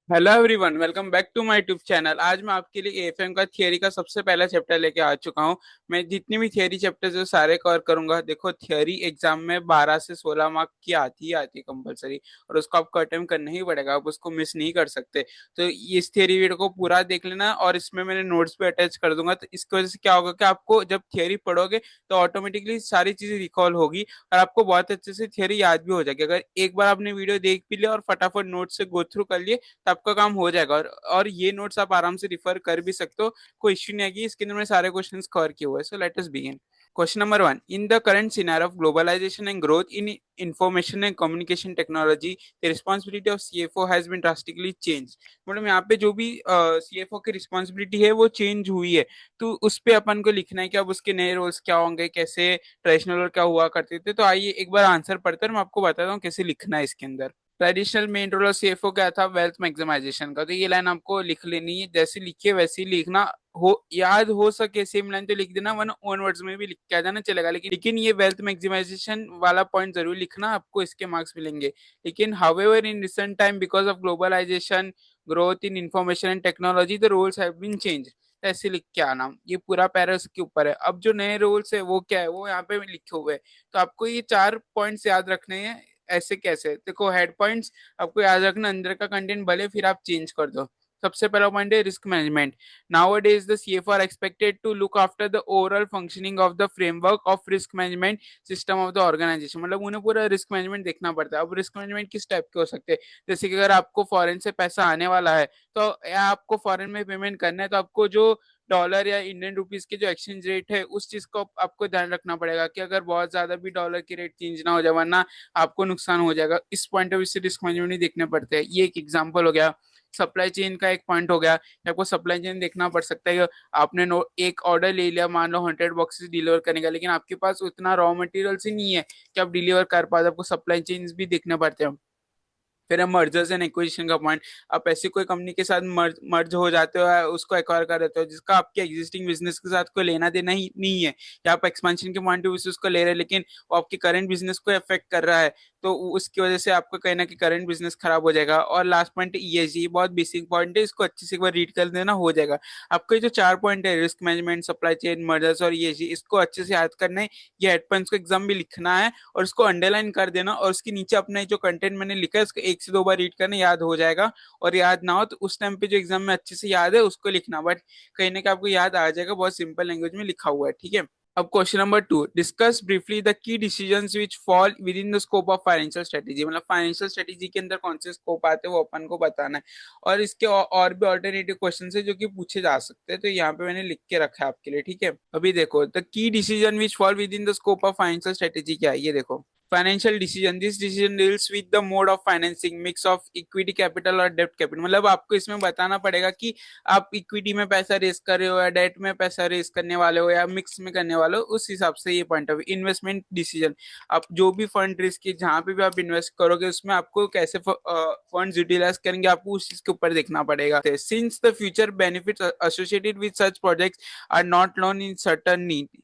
Hello everyone, welcome back to my YouTube channel. आज मैं आपके लिए एएफएम का थियरी का सबसे पहला चैप्टर लेके आ चुका हूँ। मैं जितनी भी थियरी चैप्टर्स है सारे कवर करूंगा। देखो, थियरी एग्जाम में 12 से 16 मार्क की आती ही आती है कंपलसरी, और उसको आपको अटेम्प्ट करना ही पड़ेगा, आप उसको मिस नहीं कर सकते। तो इस थियरी वीडियो को पूरा देख लेना, और इसमें मैंने नोट्स भी अटैच कर दूंगा। तो इसकी वजह से क्या होगा कि आपको जब थियरी पढ़ोगे तो ऑटोमेटिकली सारी चीजें रिकॉल होगी, और आपको बहुत अच्छे से थियरी याद भी हो जाएगी। अगर एक बार आपने वीडियो देख भी लिया और फटाफट नोट से गो थ्रू कर लिए तो आपका काम हो जाएगा। और ये नोट्स आप आराम से रिफर कर भी सकते हो, कोई इश्यू नहीं आएगी। इसके अंदर में सारे क्वेश्चंस कवर किए हुए हैं। So let us begin. Question number one, in the current scenario of globalisation and growth in information and communication technology, the responsibility of CFO has been drastically change. मतलब यहाँ पे जो भी सीएफओ की responsibility है वो चेंज हुई है। तो उस पे अपन को लिखना है कि अब उसके नए रोल्स क्या होंगे, कैसे ट्रेडिशनल रोल क्या हुआ करते थे। तो आइए एक बार आंसर पढ़ते हैं, मैं आपको बताता हूँ कैसे लिखना है इसके अंदर। Traditional main role of CFO क्या था? वेल्थ मैक्सिमाइजेशन का। तो ये लाइन आपको लिख लेनी है, जैसे लिखिए वैसे ही लिखना। हो याद हो सके सेम लाइन तो लिख देना, वरना ओन वर्ड्स में भी लिख के आ जाना चलेगा। लेकिन ये वेल्थ मैक्सिमाइजेशन वाला पॉइंट जरूर लिखना, आपको इसके मार्क्स मिलेंगे। लेकिन however in recent time because of globalisation, growth in information and technology, the rules have been change. ऐसे लिख के आना। ये पूरा पैरा उसके ऊपर है। अब जो नए रूल्स है वो क्या है, वो यहाँ पे लिखे हुए हैं। तो आपको ये चार पॉइंट्स याद रखने हैं। ऐसे कैसे? देखो, हेड पॉइंट्स आपको याद रखना, अंदर का कंटेंट भले फिर आप चेंज कर दो। सबसे पहला पॉइंट है risk management. Nowadays the CFO are expected to look after the overall functioning of the framework of risk management system of the organization। मतलब उन्हें पूरा रिस्क मैनेजमेंट देखना पड़ता है। अब रिस्क मैनेजमेंट किस टाइप के हो सकते हैं? जैसे कि अगर आपको फॉरेन से पैसा आने वाला है, तो या आपको फॉरेन में पेमेंट करना है, तो आपको जो डॉलर या इंडियन रुपीस के जो एक्सचेंज रेट है उस चीज को आपको ध्यान रखना पड़ेगा कि अगर बहुत ज्यादा भी डॉलर की रेट चेंज ना हो जाए, वरना आपको नुकसान हो जाएगा। इस पॉइंट ऑफ व्यू से रिस्क मैनेजमेंट ही देखने पड़ते हैं। ये एक एग्जांपल हो गया। सप्लाई चेन का एक पॉइंट हो गया कि आपको सप्लाई चेन देखना पड़ सकता है कि आपने एक ऑर्डर ले लिया, मान लो 100 बॉक्सेस डिलीवर करने का, लेकिन आपके पास उतना रॉ मटेरियल ही नहीं है कि आप डिलीवर कर पाए। आपको सप्लाई चेन भी देखने पड़ते हैं। फिर हम मर्जर्स एंड एक्विजिशन का पॉइंट। आप ऐसी कोई कंपनी के साथ मर्ज हो जाते हो या उसको एक्वायर कर देते हो जिसका आपके एग्जिस्टिंग बिजनेस के साथ कोई लेना देना ही नहीं है, या आप एक्सपेंशन के पॉइंट ऑफ व्यू से उसको ले रहे हैं, लेकिन वो आपके करंट बिजनेस को अफेक्ट कर रहा है, तो उसकी वजह से आपका कहीं ना कहीं करंट बिजनेस खराब हो जाएगा। और लास्ट पॉइंट ईएसजी, बहुत बेसिक पॉइंट है, इसको अच्छे से एक बार रीड कर देना, हो जाएगा। आपको ये जो चार पॉइंट है, risk management, supply chain, mergers और ईएसजी, इसको अच्छे से याद करना है। ये हेड पॉइंट्स को एग्जाम भी लिखना है और उसको अंडरलाइन कर देना, और उसके नीचे अपने जो कंटेंट मैंने लिखा है उसको एक से दो बार रीड करना, याद हो जाएगा। और याद ना हो तो उस टाइम पे जो एग्जाम में अच्छे से याद है उसको लिखना, बट कहीं ना कहीं आपको याद आ जाएगा, बहुत सिंपल लैंग्वेज में लिखा हुआ है। ठीक है। अब question number two, discuss briefly the key decisions which fall with in the scope of financial strategy. मतलब फाइनेंशियल स्ट्रेटेजी के अंदर कौन से स्कोप आते हैं वो अपन को बताना है। और इसके और भी ऑल्टरनेटिव क्वेश्चन है जो कि पूछे जा सकते हैं, तो यहाँ पे मैंने लिख के रखा है आपके लिए। ठीक है। अभी देखो, the key decision which fall with in the scope of financial strategy क्या है, ये देखो। Financial decision, this decision deals with the mode of financing, mix of equity capital और डेब्ट कैपिटल। मतलब आपको इसमें बताना पड़ेगा कि आप इक्विटी में पैसा रेस कर रहे हो या डेट में पैसा रेस करने वाले हो या मिक्स में करने वाले हो, उस हिसाब से ये पॉइंट ऑफ इन्वेस्टमेंट डिसीजन। आप जो भी फंड रेस की जहां पे भी आप इन्वेस्ट करोगे उसमें आपको कैसे फंड यूटिलाइज करेंगे, आपको उस चीज के ऊपर देखना पड़ेगा। Since the future benefits associated with such projects are not known in certain need.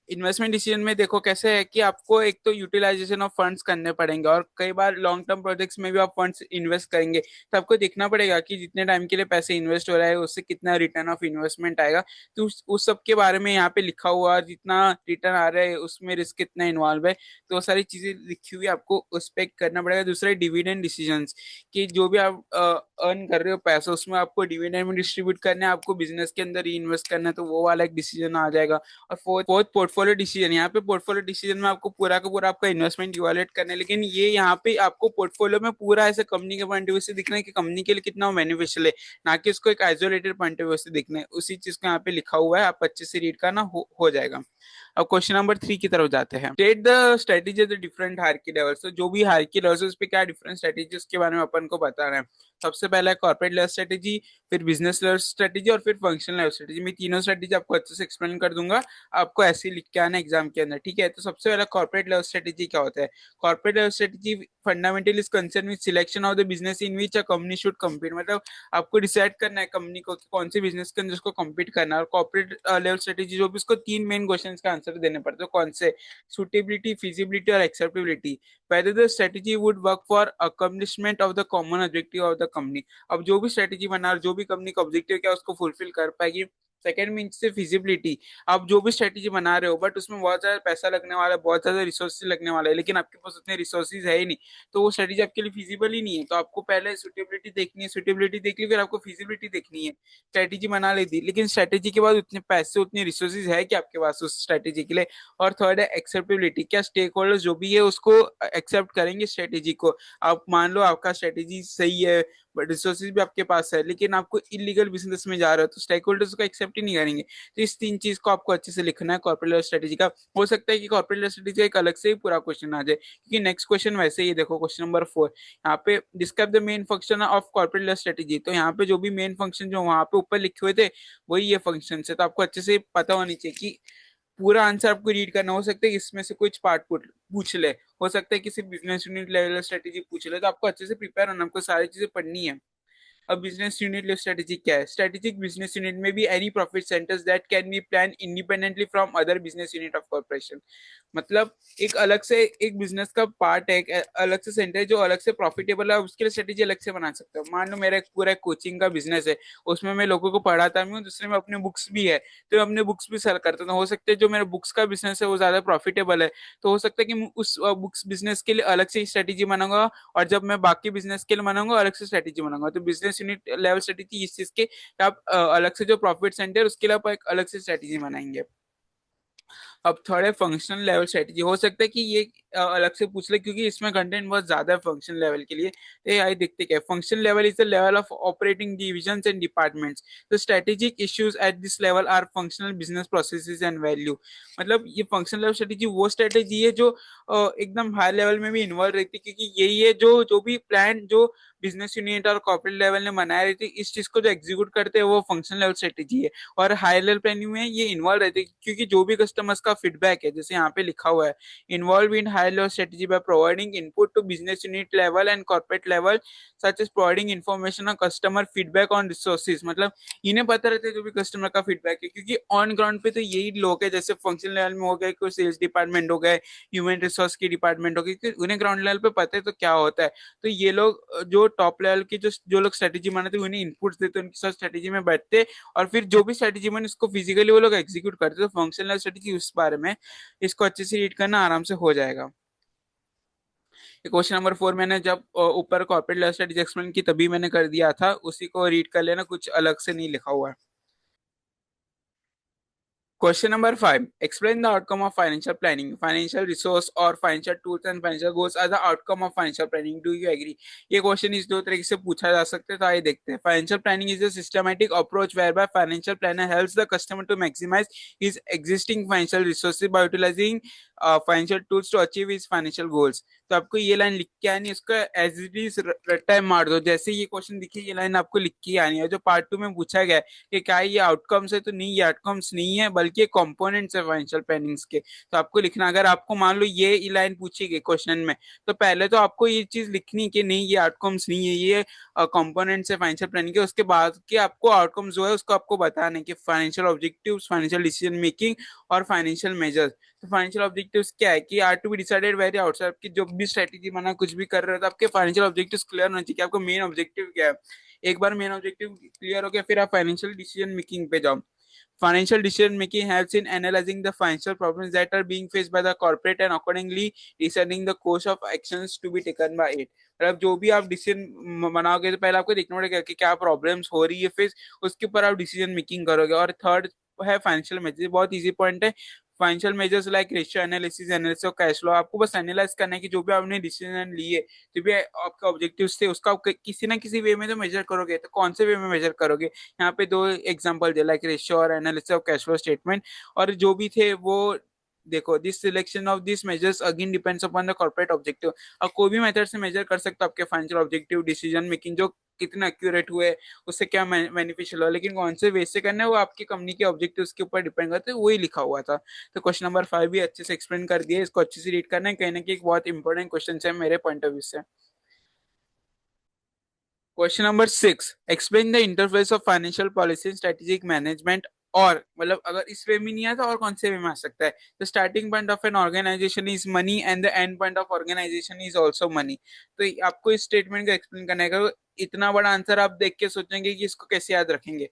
Investment decision में देखो कैसे है कि आपको एक तो यूटिलाइजेशन ऑफ फंड्स करने पड़ेंगे, और कई बार लॉन्ग टर्म प्रोजेक्ट्स में भी आप फंड्स इन्वेस्ट करेंगे, तो आपको देखना पड़ेगा कि जितने टाइम के लिए पैसे इन्वेस्ट हो रहा है उससे कितना रिटर्न ऑफ इन्वेस्टमेंट आएगा। तो उस सब के बारे में यहाँ पे लिखा हुआ है, जितना रिटर्न आ रहा है उसमें रिस्क कितना इन्वॉल्व है, तो वो सारी चीजें लिखी हुई आपको उस पर करना पड़ेगा। दूसरा डिविडेंड डिसीजन, कि जो भी आप अर्न कर रहे हो पैसा उसमें आपको डिविडेंड में डिस्ट्रीब्यूट करना है, आपको बिजनेस के अंदर री इन्वेस्ट करना है, तो वो वाला एक डिसीजन आ जाएगा। और फोर्थ पोर्टफोलियो डिसीजन। यहाँ पे पोर्टफोलियो डिसीजन में आपको पूरा का पूरा आपका इन्वेस्टमेंट इवैल्यूएट करना है, लेकिन ये यहाँ पे आपको पोर्टफोलियो में पूरा ऐसे कंपनी के पॉइंट ऑफ व्यू से दिखना है कि कंपनी के लिए कितना बेनिफिशियल है, ना कि उसको एक आइसोलेटेड पॉइंट ऑफ व्यू से दिखना है। उसी चीज को यहाँ पे लिखा हुआ है, आप अच्छे से रीड करना, हो जाएगा। अब क्वेश्चन नंबर थ्री की तरफ जाते हैं। State the strategy of the different hierarchy levels. तो जो भी हायरार्की लेवल्स है उस पे क्या डिफरेंट स्ट्रेटेजी उसके बारे में अपन को बताना है। सबसे पहला है कॉर्पोरेट लेवल स्ट्रेटेजी, फिर बिजनेस लेवल स्ट्रेटेजी, और फिर फंक्शनल लेवल स्ट्रेटेजी। मैं तीनों स्ट्रेटेजी आपको अच्छे से एक्सप्लेन कर दूंगा, आपको ऐसे ही लिख के आना एग्जाम के अंदर। ठीक है। तो सबसे पहला कॉर्पोरेट लेवल स्ट्रेटेजी क्या होता है? Corporate level strategy fundamentally is concern with selection of the business in which a company should compete. मतलब आपको डिसाइड करना है कंपनी को कि कौन से बिजनेस के अंदर उसको कम्पीट करना है। और कॉर्पोरेट लेवल स्ट्रेटेजी जो भी, उसको तीन मेन क्वेश्चन का आंसर देने पड़ते हैं। कौन से? सुटेबिलिटी, फिजिबिलिटी और acceptability. whether the strategy would work for accomplishment of the common objective of the company। अब जो भी स्ट्रेटेजी बना जो भी कंपनी का ऑब्जेक्टिव क्या उसको फुलफिल कर पाएगी। सेकेंड मीन्स से फिजिबिलिटी। आप जो भी स्ट्रेटेजी बना रहे हो बट उसमें बहुत ज्यादा पैसा लगने वाला है, बहुत ज्यादा रिसोर्सेज लगने वाला है, लेकिन आपके पास उतने रिसोर्सेज है ही नहीं, तो वो स्ट्रेटेजी आपके लिए फिजिबल ही नहीं है। तो आपको पहले सुटेबिलिटी देखनी है, सुटेबिलिटी देख ली, फिर आपको फिजिबिलिटी देखनी है। स्ट्रेटेजी बना ली थी, लेकिन स्ट्रेटेजी के बाद उतने पैसे उतनी रिसोर्सेज है कि आपके पास उस स्ट्रेटेजी के लिए। और थर्ड है एक्सेप्टेबिलिटी। क्या स्टेक होल्डर्स जो भी है उसको एक्सेप्ट करेंगे स्ट्रेटेजी को। आप मान लो आपका स्ट्रेटेजी सही है, बट रिसोर्सेज भी आपके पास है, लेकिन आपको इलीगल बिजनेस में जा रहे हो तो स्टेक होल्डर्स को एक्सेप्ट ही नहीं करेंगे। तो इस तीन चीज को आपको अच्छे से लिखना है कॉर्पोरेट लेवल स्ट्रेटेजी का। हो सकता है कि कॉर्पोरेट लेवल स्ट्रेटेजी का एक अलग से ही पूरा क्वेश्चन आ जाए, क्योंकि नेक्स्ट क्वेश्चन वैसे ही देखो, क्वेश्चन नंबर 4 यहाँ पे describe the main function of corporate level strategy. तो यहाँ पे जो भी मेन फंक्शन जो वहां पे ऊपर लिखे हुए थे वही ये फंक्शन है। तो आपको अच्छे से पता होनी चाहिए कि पूरा आंसर आपको रीड करना। हो सकता है कि इसमें से कुछ पार्ट पूछ ले, हो सकता है किसी बिजनेस यूनिट लेवल स्ट्रेटेजी पूछ ले, तो आपको अच्छे से प्रिपेयर होना, आपको सारी चीजें पढ़नी है। अब बिजनेस यूनिट लेवल स्ट्रेटेजी क्या है? स्ट्रेटेजिक बिजनेस यूनिट में भी any profit centres that can B plan independently from other business unit of corporation. मतलब एक अलग से एक बिजनेस का पार्ट है, एक अलग से सेंटर है जो अलग से प्रॉफिटेबल है, उसके लिए स्ट्रेटेजी अलग से बना सकते हो। मान लो मेरा एक पूरा कोचिंग का बिजनेस है, उसमें मैं लोगों को पढ़ाता भी हूँ, दूसरे में अपने बुक्स भी है, तो अपने बुक्स भी सेल करता हूँ। हो सकता है जो मेरा बुक्स का बिजनेस है वो ज्यादा प्रॉफिटेबल है, तो हो सकता है कि मैं उस बुक्स बिजनेस के लिए अलग से स्ट्रेटेजी बनाऊंगा, और जब मैं बाकी बिजनेस के लिए बनाऊंगा अलग से स्ट्रेटेजी बनाऊंगा। तो बिजनेस यूनिट लेवल स्ट्रेटेजी इस चीज के आप अलग से जो प्रॉफिट सेंटर उसके लिए आप एक अलग से स्ट्रेटेजी बनाएंगे। अब थोड़े फंक्शनल लेवल स्ट्रेटेजी हो सकता है कि ये अलग से पूछ ले, क्योंकि इसमें कंटेंट बहुत ज्यादा है फंक्शन लेवल के लिए। ये आई देखते क्या function level is the level of operating divisions and departments. The strategic issues at this level are functional business processes and value. मतलब ये फंक्शनल लेवल स्ट्रेटेजी वो स्ट्रेटेजी है जो एकदम हाई लेवल में भी इन्वॉल्व रहती है, क्योंकि यही है जो भी प्लान जो बिजनेस यूनिट और कॉर्पोरेट लेवल ने बनाए रहती है, इस चीज को जो एग्जीक्यूट करते हैं वो फंक्शनल लेवल स्ट्रेटेजी है। और हाई लेवल प्लानिंग में ये इन्वॉल्व रहते हैं, क्योंकि जो भी कस्टमर्स का फीडबैक है, जैसे यहाँ पे लिखा हुआ है, involve in high level strategy by providing input to business unit level and corporate level such as providing information on customer feedback on resources. मतलब इन्हें पता रहता है जो भी कस्टमर का फीडबैक है, क्योंकि ऑन ग्राउंड पे तो यही लोग है, जैसे फंक्शनल लेवल में हो गए, कोई सेल्स डिपार्टमेंट हो गए, ह्यूमन रिसोर्स की डिपार्टमेंट हो गई, क्योंकि उन्हें ग्राउंड लेवल पे पता है तो क्या होता है। तो ये लोग जो टॉप लेवल की जो लोग स्ट्रेटेजी बनाते हैं उन्हें इनपुट्स देते हैं, उनके साथ स्ट्रेटेजी में बैठते हैं, और फिर जो भी स्ट्रेटेजी बने उसको फिजिकली वो लोग एग्जीक्यूट करते हैं। तो फंक्शनल स्ट्रेटेजी उस बारे में, इसको अच्छे से रीड करना आराम से हो जाएगा। क्वेश्चन नंबर 4 मैंने जब ऊपर कॉर्पोरेट लेवल स्ट्रेटेजी एक्सप्लेन की तभी मैंने कर दिया था, उसी को रीड कर लेना, कुछ अलग से नहीं लिखा हुआ है। Question number 5. Explain the outcome of financial planning. Financial resource or financial tools and financial goals are the outcome of financial planning. Do you agree? ये क्वेश्चन इस दो तरीके से पूछा जा सकता है, तो आइए देखते हैं। Financial planning is a systematic approach whereby financial planner helps the customer to maximize his existing financial resources by utilizing financial tools to achieve his financial goals। तो आपको ये लाइन लिख के आनी है, उसका एज इट इज रट्टा मार दो। जैसे ये क्वेश्चन दिखी ये लाइन आपको लिख के आनी है। जो पार्ट 2 में पूछा गया है कि क्या ये आउटकम्स है, तो नहीं, ये आउटकम्स नहीं है, बल्कि कंपोनेंट्स है फाइनेंशियल प्लानिंग्स के। तो आपको लिखना, अगर आपको मान लो ये लाइन पूछी गई क्वेश्चन में, तो पहले तो आपको ये चीज लिखनी कि नहीं ये आउटकम्स नहीं है, ये कंपोनेंट्स है फाइनेंशियल प्लानिंग के। उसके बाद के आपको आउटकम्स जो है उसको आपको बताना है कि financial objectives, financial decision making और फाइनेंशियल मेजर्स। तो फाइनेंशियल ऑब्जेक्टिव्स क्या है कि are to be decided very outside. आपकी जो भी स्ट्रेटेजी बना कुछ भी कर रहे हो तो आपके फाइनेंशियल ऑब्जेक्टिव्स क्लियर होना चाहिए कि आपको मेन ऑब्जेक्टिव क्या है। एक बार मेन ऑब्जेक्टिव क्लियर हो गया फिर आप फाइनेंशियल डिसीजन मेकिंग पे जाओ। Financial decision making helps in analyzing the financial problems that are being faced by the corporate and accordingly deciding the course of actions to be taken by it। मतलब जो भी आप decision बनाओगे तो पहले आपको देखना पड़ेगा कि क्या प्रॉब्लम्स हो रही है, फिर उसके ऊपर आप डिसीजन मेकिंग करोगे। और थर्ड है फाइनेंशियल मेजर्स, बहुत इजी पॉइंट है। Financial measures like ratio analysis, analysis of cash flow. आपको बस एनालाइज करना है कि जो भी आपने डिसीजन लिए, जो भी आपका ऑब्जेक्टिव थे, उसका आप किसी ना किसी वे में तो मेजर करोगे। तो कौन से वे में मेजर करोगे? यहाँ पे दो एग्जांपल दे, लाइक रेशियो और analysis of cash flow statement. और जो भी थे वो देखो, this selection of this measures again depends upon the corporate objective. आप कोई भी मेथड से मेजर कर सकते हो आपके फाइनेंशियल ऑब्जेक्टिव, डिसीजन मेकिंग जो कितना एक्यूरेट हुए, उससे क्या बेनिफिशियल हो, लेकिन कौन से वे से करना है वो आपकी कंपनी के ऑब्जेक्टिव्स के ऊपर डिपेंड करते हैं, वही लिखा हुआ था। तो क्वेश्चन नंबर 5 भी अच्छे से एक्सप्लेन कर दिया, इसको अच्छे से रीड करना है, कहीं ना कहीं एक बहुत इंपॉर्टेंट क्वेश्चन है मेरे पॉइंट ऑफ व्यू से। Question number 6. Explain the interface of financial policy and strategic management और मतलब अगर इस वे में नहीं आता और कौन से वे में आ सकता है? The starting point of an organisation is money and the end point of organisation is also money. तो आपको इस स्टेटमेंट को एक्सप्लेन करना है। इतना बड़ा आंसर आप देख के सोचेंगे कि इसको कैसे याद रखेंगे,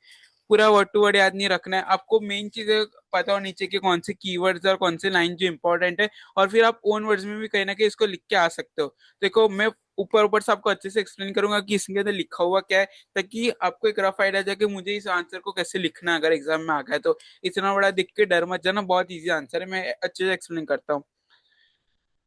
पूरा वर्ड टू वर्ड याद नहीं रखना है आपको, मेन चीजें पता होनी चाहिए कि कौन से कीवर्ड्स और कौन से लाइन जो इंपॉर्टेंट है, और फिर आप ओन वर्ड्स में भी कहीं ना कहीं इसको लिख के आ सकते हो। देखो मैं ऊपर ऊपर से आपको अच्छे से एक्सप्लेन करूंगा कि इसके अंदर लिखा हुआ क्या है, ताकि आपको एक रफ आइडिया जाए कि मुझे इस आंसर को कैसे लिखना है अगर एग्जाम में आ गया तो। इतना बड़ा दिख के डर मत जाना, बहुत इजी आंसर है, मैं अच्छे से एक्सप्लेन करता हूँ।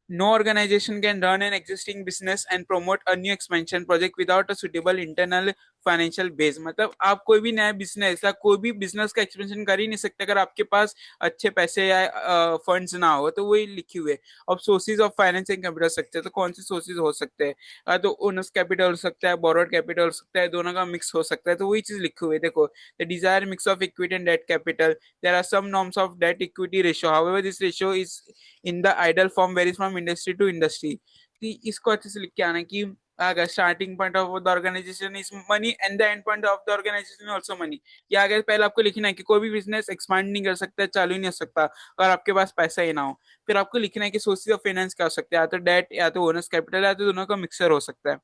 No organization can run an existing business and promote a new expansion project without a suitable internal financial base. मतलब आप कोई भी नया बिजनेस या कोई भी बिजनेस का एक्सपेंशन कर ही नहीं सकते अगर आपके पास अच्छे पैसे या फंड्स ना हो, तो वही लिखी हुई है। अब sources of finance and capital structure, तो कौन से सोर्सेज हो सकते हैं? या तो ओनर्स कैपिटल हो सकता है, बोरोड कैपिटल हो सकता है, दोनों का मिक्स हो सकता है, तो वही चीज लिखी हुई है। देखो, the desire mix of equity and debt capital, there are some norms of debt equity ratio, however this ratio is in the ideal form varies from industry to industry. इसको अच्छे से लिख के आना कि अगर starting point of the organisation is money and the end point of the organisation also money. या अगर पहले आपको लिखना है कि कोई भी बिजनेस एक्सपांड नहीं कर सकता, चालू ही नहीं हो सकता अगर आपके पास पैसा ही ना हो। फिर आपको लिखना है कि सोर्सेज ऑफ फाइनेंस क्या हो सकते हैं, या तो डेट या तो ओनर्स कैपिटल या तो दोनों का मिक्सर हो सकता है।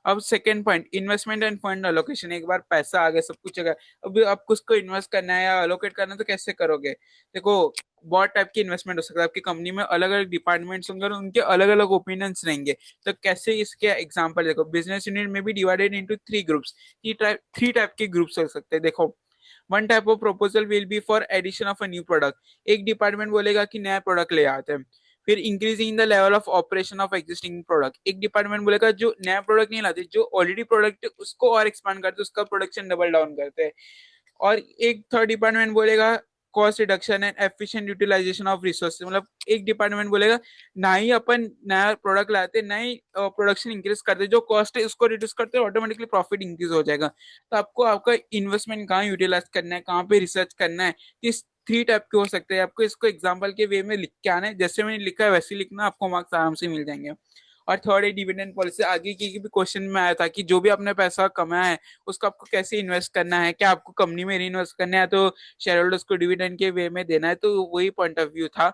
अब second point, investment end fund allocation. एक बार पैसा आ गया, सब कुछ आ गया, अब आपको उसको इन्वेस्ट करना है या अलोकेट करना है, तो कैसे करोगे? देखो, बहुत टाइप की इन्वेस्टमेंट हो सकता है, आपकी कंपनी में अलग अलग डिपार्टमेंट्स होंगे और उनके अलग अलग ओपिनियंस रहेंगे। तो कैसे, इसके एग्जांपल देखो, बिजनेस यूनिट में भी divided into three groups. Three type के ग्रुप्स हो सकते हैं। देखो, one type of proposal will be for addition of a new product. एक डिपार्टमेंट बोलेगा कि नया प्रोडक्ट ले आते हैं। फिर increasing the level of operation of existing product, एक डिपार्टमेंट बोलेगा जो नया प्रोडक्ट नहीं लाते, जो ऑलरेडी प्रोडक्ट है उसको और एक्सपांड करते, उसका प्रोडक्शन डबल डाउन करते हैं। और एक थर्ड डिपार्टमेंट बोलेगा cost reduction and efficient utilisation of resources. मतलब एक डिपार्टमेंट बोलेगा ना ही अपन नया प्रोडक्ट लाते, ना ही प्रोडक्शन इंक्रीज करते, जो कॉस्ट है उसको रिड्यूस करते, ऑटोमेटिकली प्रॉफिट इंक्रीज हो जाएगा। तो आपको आपका इन्वेस्टमेंट कहाँ यूटिलाइज करना है, कहाँ पे रिसर्च करना है, इस थ्री टाइप के हो सकते हैं। आपको इसको एग्जाम्पल के वे में लिख के आना है, जैसे मैंने लिखा है वैसे ही लिखना, आपको मार्क्स आराम से मिल जाएंगे। और थर्ड है डिविडेंड पॉलिसी। आगे की भी क्वेश्चन में आया था कि जो भी आपने पैसा कमाया है उसको आपको कैसे इन्वेस्ट करना है, क्या आपको कंपनी में री इन्वेस्ट करना है, तो शेयर होल्डर्स को डिविडेंड के वे में देना है, तो वही पॉइंट ऑफ व्यू था।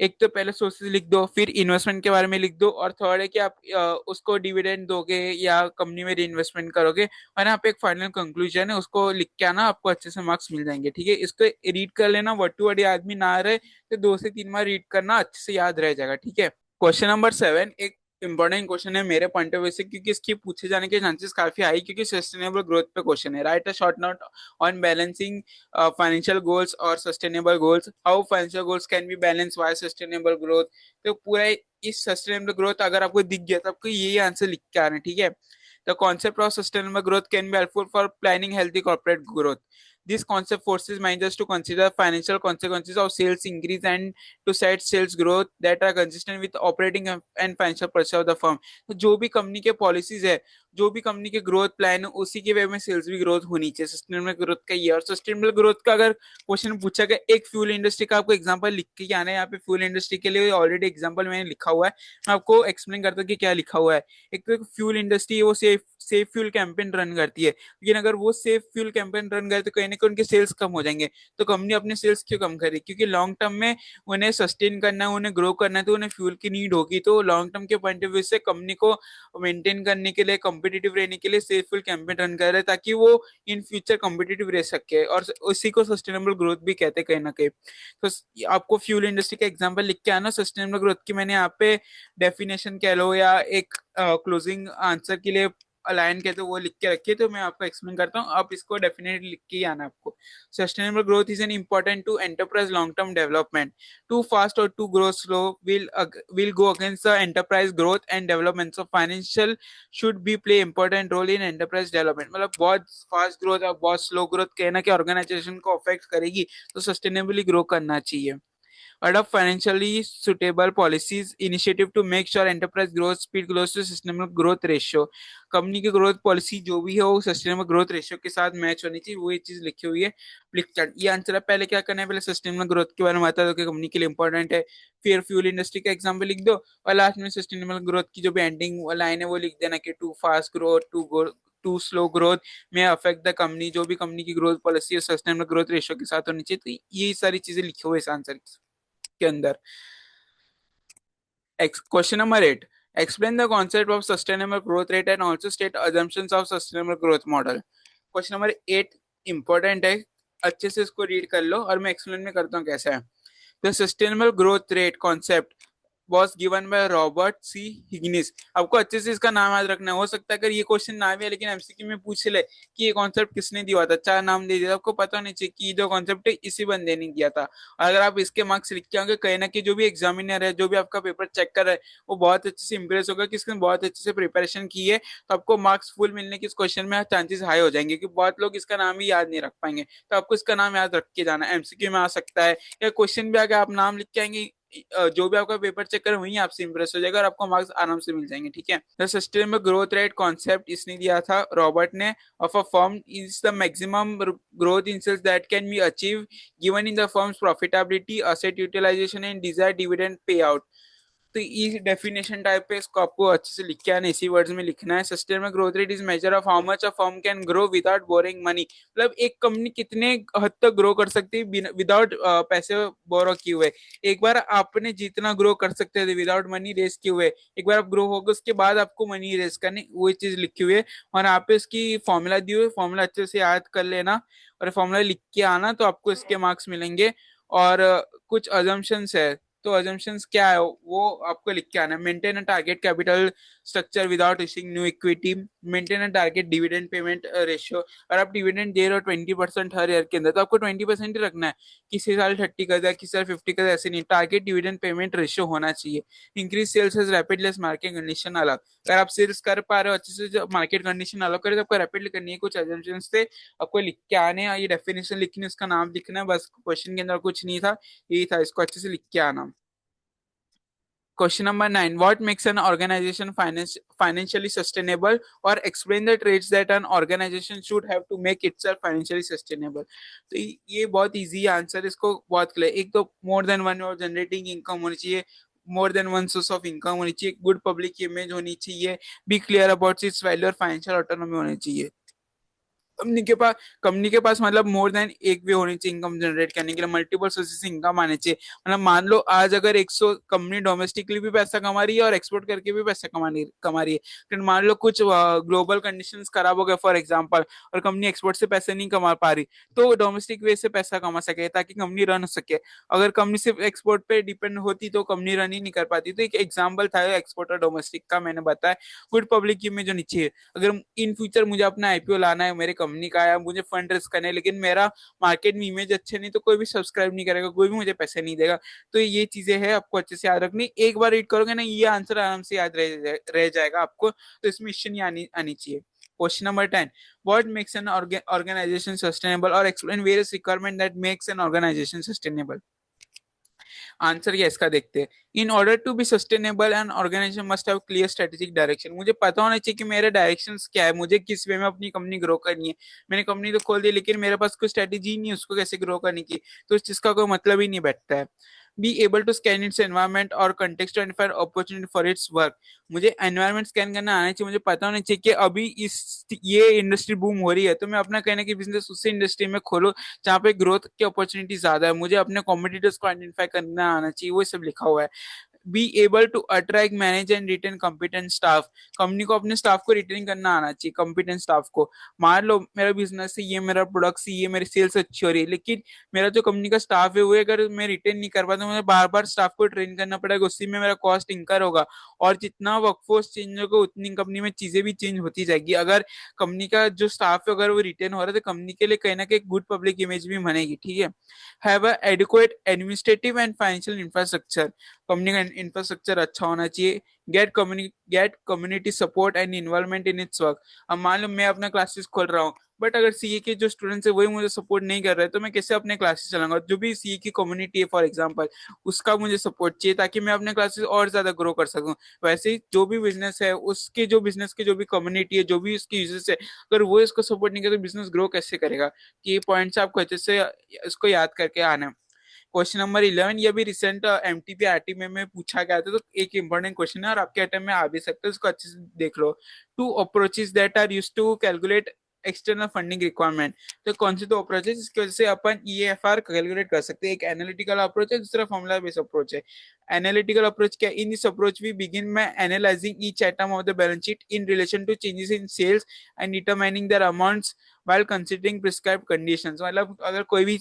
एक तो पहले सोर्सेज लिख दो, फिर इन्वेस्टमेंट के बारे में लिख दो, और थर्ड है कि आप उसको डिविडेंड दोगे या कंपनी में री इन्वेस्टमेंट करोगे। और यहाँ पे एक फाइनल कंक्लूजन है, उसको लिख के आना, आपको अच्छे से मार्क्स मिल जाएंगे। ठीक है, इसको रीड कर लेना, वर्ड टू वर्ड याद भी ना रहे तो 2 से 3 बार रीड करना, अच्छे से याद रह जाएगा। ठीक है। क्वेश्चन नंबर 7 एक इंपॉर्टेंट क्वेश्चन है मेरे पॉइंट ऑफ व्यू से, क्योंकि इसके पूछे जाने के चांसेस काफी हाई, क्योंकि सस्टेनेबल ग्रोथ पे क्वेश्चन है। Write a short note on balancing financial goals और sustainable goals, how financial goals can be balance by sustainable growth. तो पूरा इस सस्टेनेबल ग्रोथ अगर आपको दिख गया तो आपको यही आंसर लिख के आना है। ठीक है। The concept of sustainable growth can be helpful for planning healthy corporate growth. This concept forces managers to consider financial consequences of sales increase and to set sales growth that are consistent with operating and financial policy of the firm. तो जो भी company के policies है, जो भी company के growth plan है, उसी के वे में सेल्स भी ग्रोथ होनी चाहिए। सस्टेनेबल ग्रोथ का ये, और सस्टेनेबल ग्रोथ का अगर क्वेश्चन पूछा गया एक फ्यूल इंडस्ट्री का, आपको एग्जांपल लिख के आना है। यहाँ पे फ्यूल इंडस्ट्री के लिए ऑलरेडी एग्जांपल मैंने लिखा हुआ है, मैं आपको एक्सप्लेन करता हूँ कि क्या लिखा हुआ है। एक तो फ्यूल इंडस्ट्री है, वो safe safe fuel campaign run करती है, लेकिन अगर वो सेफ फ्यूल कैंपेन रन करे तो कहीं ना कहीं उनके सेल्स कम हो जाएंगे। तो कंपनी अपने सेल्स क्यों कम करे? क्योंकि लॉन्ग टर्म में उन्हें सस्टेन करना है, उन्हें ग्रो करना है, तो उन्हें फ्यूल की नीड होगी। तो लॉन्ग टर्म के पॉइंट ऑफ व्यू से कंपनी को मेंटेन करने के लिए, कॉम्पिटिटिव रहने के लिए सेफ फ्यूल कैंपेन रन कर रहे हैं, ताकि वो इन फ्यूचर कॉम्पिटिटिव रह सके, और उसी को सस्टेनेबल ग्रोथ भी कहते हैं कहीं ना कहीं। तो आपको फ्यूल इंडस्ट्री का एग्जाम्पल लिख के आना। सस्टेनेबल ग्रोथ की मैंने यहाँ पे डेफिनेशन कह लो या एक क्लोजिंग आंसर के लिए अलाइन कहते हैं वो लिख के रखिए, तो मैं आपको एक्सप्लेन करता हूँ, आप इसको डेफिनेटली लिख के ही आना आपको। Sustainable growth is an important to enterprise long term development. Too fast और to grow slow will go against the enterprise growth and development. So financial should be play important role in enterprise development. मतलब बहुत fast growth और बहुत slow growth कहना कि organisation को affect करेगी, तो सस्टेनेबली ग्रो करना चाहिए। Adopt financially suitable policies initiative to make sure enterprise growth speed close to sustainable growth ratio. Company की ग्रोथ पॉलिसी जो भी है वो सस्टेनेबल ग्रोथ रेशियो के साथ मैच होनी चाहिए, वो ये चीज लिखी हुई है। ये आंसर है। पहले क्या करना है, पहले सस्टेनेबल ग्रोथ के बारे में बता दो कि कंपनी के लिए इंपॉर्टेंट है, फिर फ्यूल इंडस्ट्री का एग्जांपल लिख दो, और लास्ट में सस्टेनेबल ग्रोथ की जो भी एंडिंग लाइन है वो लिख देना कि टू स्लो ग्रोथ में अफेक्ट द कंपनी, जो भी कंपनी की ग्रोथ पॉलिसी है सस्टेनेबल ग्रोथ रेशियो के साथ होनी चाहिए। तो ये सारी चीजें लिखी हुई इस आंसर के अंदर। Question number 8. Explain the concept of sustainable growth rate and also state assumptions of sustainable growth model. Question number 8 important है, अच्छे से इसको रीड कर लो और मैं एक्सप्लेन में करता हूँ कैसा है। The sustainable growth rate concept was given by Robert C Higgins. आपको अच्छे से इसका नाम याद रखना है। हो सकता है अगर ये क्वेश्चन ना भी है लेकिन एमसीक्यू में पूछ ले कि ये कॉन्सेप्ट किसने दिया था, चार नाम दे दिया, आपको पता नहीं चाहिए कि जो कॉन्सेप्ट है इसी बंदे ने दिया था। और अगर आप इसके मार्क्स लिख के आओगे कहीं ना कहीं जो भी एग्जामिनर है, जो भी आपका पेपर चेक कर रहा है, वो बहुत अच्छे से इंप्रेस होगा कि इसने बहुत अच्छे से प्रिपरेशन की है, तो आपको मार्क्स फुल मिलने की इस क्वेश्चन में चांसेस हाई हो जाएंगे, कि बहुत लोग इसका नाम ही याद नहीं रख पाएंगे। तो आपको इसका नाम याद रख के जाना है, एमसीक्यू में आ सकता है या क्वेश्चन भी आगे आप नाम लिख के आएंगे, जो भी आपका पेपर चेक करे वहीं आपसे इंप्रेस हो जाएगा और आपको मार्क्स आराम से मिल जाएंगे। ठीक है, the sustainable growth rate concept इसने दिया था रॉबर्ट ने, of a firm is the maximum growth in sales that can be achieve given in the firm's profitability, asset utilisation and desired dividend pay out. तो ये definition type पे इसको आपको अच्छे से लिख के आना, इसी वर्ड्स में लिखना है। Sustainable growth rate is measure of how much a firm can grow without boring money. मतलब एक कंपनी कितने हद तक ग्रो कर सकती है विदाउट पैसे बोरो किए हुए। एक बार आपने जितना ग्रो कर सकते थे विदाउट मनी रेस किए हुए, एक बार आप ग्रो हो गए उसके बाद आपको मनी रेस करनी, वो चीज लिखी हुई है। और यहाँ पे इसकी फॉर्मूला दी हुई, फॉर्मूला अच्छे से याद कर लेना और फॉर्मूला लिख के आना, तो आपको इसके मार्क्स मिलेंगे। और कुछ अजम्पशंस है, तो अजम्पशंस क्या है वो आपको लिख के आना है। Maintain a target capital structure without issuing new equity, maintain a target dividend payment ratio. और आप डिविडेंड दे रहे हो 20% हर ईयर के अंदर, तो आपको 20% ही रखना है। किसी साल 30 का दिया, किसी साल 50 का, ऐसे नहीं, टारगेट डिविडेंड पेमेंट रेशियो होना चाहिए। Increase sales as rapidly as market condition अलग, अगर आप सेल्स कर पा रहे हो अच्छे से, जो मार्केट कंडीशन अलग करे तो आपको रैपिडली करनी है। कुछ एजम्पशंस थे आपको लिख के आने हैं, ये डेफिनेशन लिखनी है, उसका नाम लिखना है, बस क्वेश्चन के अंदर कुछ नहीं था, यही था, इसको अच्छे से लिख के आना। Question number 9. What makes an organization financially sustainable, or explain the traits that an organization should have to make itself financially sustainable? तो ये बहुत इजी आंसर, इसको बहुत क्लियर। एक तो मोर देन वन और जनरेटिंग इनकम होनी चाहिए, more than one source of income होनी चाहिए, गुड पब्लिक इमेज होनी चाहिए, be clear about its value और फाइनेंशियल ऑटोनॉमी होनी चाहिए। कंपनी के पास मतलब मोर देन एक वे होनी चाहिए इनकम जनरेट करने के लिए, मल्टीपल सोर्सेस इनकम आने चाहिए। मतलब मान लो आज अगर 100 कंपनी डोमेस्टिकली भी पैसा कमा रही है और एक्सपोर्ट करके भी पैसा कमा रही है, फिर मान लो कुछ ग्लोबल कंडीशंस खराब हो गए फॉर एग्जांपल, और कंपनी एक्सपोर्ट से पैसे नहीं कमा पा रही, तो डोमेस्टिक वे से पैसा कमा सके ताकि कंपनी रन हो सके। अगर कंपनी सिर्फ एक्सपोर्ट पे डिपेंड होती तो कंपनी रन ही नहीं कर पाती। तो एक एग्जाम्पल था एक्सपोर्ट और डोमेस्टिक का, मैंने बताया। गुड पब्लिक इमेज होनी चाहिए, अगर इन फ्यूचर मुझे अपना आईपीओ लाना है, मेरे कंपनी का है, मुझे फंड रेज करना है, लेकिन मेरा मार्केट में इमेज अच्छे नहीं, तो कोई भी सब्सक्राइब नहीं करेगा, कोई भी मुझे पैसे नहीं देगा। तो ये चीजें हैं आपको अच्छे से याद रखनी, एक बार रीड करोगे ना ये आंसर आराम से याद रह जाएगा आपको, तो इसमें इश्यू नहीं आनी चाहिए। Question number 10. What makes an organization sustainable, or explain various requirements that makes an organization sustainable? Answer ये इसका देखते हैं। In order to be sustainable and organisation must have clear strategic direction. मुझे पता होना चाहिए कि मेरे डायरेक्शन क्या है, मुझे किस वे में अपनी कंपनी ग्रो करनी है। मैंने कंपनी तो खोल दी लेकिन मेरे पास कोई स्ट्रेटेजी नहीं है उसको कैसे ग्रो करने की, तो इस चीज का कोई मतलब ही नहीं बैठता है। Be able to scan its environment और context to find opportunity for its work. मुझे एनवायरमेंट स्कैन करना आना चाहिए, मुझे पता होना चाहिए कि अभी इस ये इंडस्ट्री बूम हो रही है, तो मैं अपना कहने की बिजनेस उसी इंडस्ट्री में खोलूं जहाँ पे ग्रोथ की अपॉर्चुनिटी ज्यादा है। मुझे अपने कॉम्पिटिटर्स को आइडेंटिफाई करना आना चाहिए, वो सब लिखा हुआ है। Be able to attract manage and retain competent staff. Company को अपने स्टाफ को रिटेन करना आना चाहिए, कॉम्पिटेंट स्टाफ को। मान लो मेरा बिजनेस है, ये मेरा प्रोडक्ट है, ये मेरी सेल्स अच्छी हो रही है, लेकिन मेरा जो कंपनी का स्टाफ है वो अगर मैं रिटेन नहीं कर पाता तो मुझे बार बार स्टाफ को ट्रेन करना पड़ेगा, उसी में मेरा कॉस्ट इंकर होगा। और जितना वर्कफोर्स चेंज होगा उतनी कंपनी में चीजें भी चेंज होती जाएगी। अगर कंपनी का जो स्टाफ है अगर वो रिटेन हो रहा है तो कंपनी के लिए कहीं ना कहीं गुड पब्लिक इमेज भी बनेगी। ठीक है, have a adequate administrative and financial infrastructure. Company का इंफ्रास्ट्रक्चर अच्छा होना चाहिए। Get community support and involvement in its work. अब मान लो मैं अपना क्लासेस खोल रहा हूँ, बट अगर सीए के जो स्टूडेंट्स है वही मुझे सपोर्ट नहीं कर रहे तो मैं कैसे अपने क्लासेस चलाऊंगा। जो भी सीए की कम्युनिटी है फॉर एग्जांपल, उसका मुझे सपोर्ट चाहिए ताकि मैं अपने क्लासेस और ज्यादा ग्रो कर सकूं। वैसे ही जो भी बिजनेस है उसके जो बिजनेस की जो भी कम्युनिटी है, जो भी उसकी यूजर्स है, अगर वो इसको सपोर्ट नहीं करे तो बिजनेस ग्रो कैसे करेगा। कि ये पॉइंट्स आपको अच्छे से इसको याद करके आना है। क्वेश्चन नंबर 11, ये भी रिसेंट एमटीपी आरटी में पूछा गया था, तो एक इंपॉर्टेंट क्वेश्चन है और आपके अटेम्प्ट में आ भी सकते हैं, उसको अच्छे से देख लो। Two approaches that are used to calculate external funding requirement. तो कौन सी दो अप्रोच है जिसकी वजह से अपन ईएफआर कैलकुलेट कर सकते हैं? एक एनालिटिकल अप्रोच है, दूसरा फॉर्मुला बेस्ड अप्रोच है। एनालिटिकल अप्रोच क्या? In this approach we begin by analysing each item of the balance sheet in relation to changes in sales and determining their amounts while considering prescribed conditions। मतलब अगर कोई भी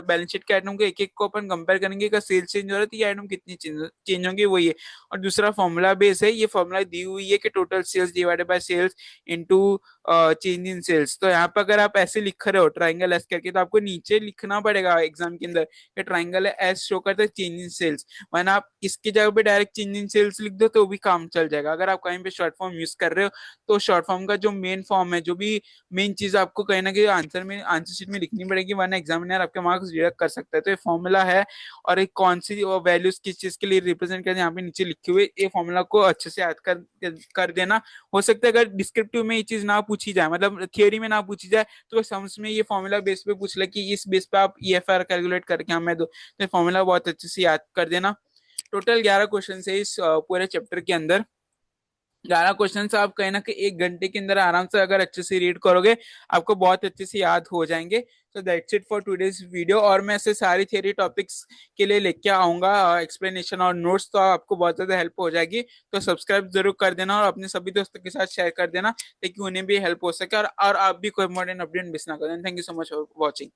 balance sheet के item को एक एक को अपन कंपेयर करेंगे कि सेल्स चेंज हो रहा है तो ये आइटम कितनी चेंज होंगे, वही है। और दूसरा फॉर्मूला बेस है, ये फॉर्मूला दी हुई है कि total sales divided by sales into change in sales. तो यहाँ पर अगर आप ऐसे लिख रहे हो ट्राइंगल एस करके, तो आपको नीचे लिखना पड़ेगा एग्जाम के अंदर कि ट्राइंगल एस शो करता है चेंज इन सेल्स, वरना आप इसकी जगह पे डायरेक्ट चेंज इन सेल्स लिख दो तो भी काम चल जाएगा। अगर आप कहीं पे शॉर्ट फॉर्म यूज कर रहे हो तो शॉर्ट फॉर्म का जो मेन फॉर्म है, जो भी मेन चीज आपको कहीं ना कहीं आंसर शीट में लिखनी पड़ेगी, वरना एग्जामिनर आपके मार्क्स डिडक्ट कर सकता है। तो ये फॉर्मूला है और एक कौन सी वैल्यूज किस चीज के लिए रिप्रेजेंट करते हैं यहाँ पे नीचे लिखे हुए, ये फॉर्मूला को अच्छे से याद कर देना। हो सकता है अगर डिस्क्रिप्टिव में ये चीज ना पूछी जाए, मतलब थियोरी में ना पूछी जाए, तो समझ में ये फॉर्मूला बेस पे पूछ ले कि इस बेस पे आप ईएफआर कैलकुलेट करके हमें दो, तो फॉर्मूला बहुत अच्छे से याद कर देना। टोटल 11 क्वेश्चन है इस पूरे चैप्टर के अंदर। 11 क्वेश्चन आप कहीं ना कहीं 1 घंटे के अंदर आराम से अगर अच्छे से रीड करोगे आपको बहुत अच्छे से याद हो जाएंगे। तो that's it for today's video. और मैं ऐसे सारी थियरी टॉपिक्स के लिए लेके आऊंगा एक्सप्लेनेशन और नोट्स, तो आपको बहुत ज्यादा हेल्प हो जाएगी। तो सब्सक्राइब जरूर कर देना और अपने सभी दोस्तों के साथ शेयर कर देना ताकि उन्हें भी हेल्प हो सके और आप भी कोई इंपॉर्टेंट अपडेट मिस ना करें। Thank you so much for watching.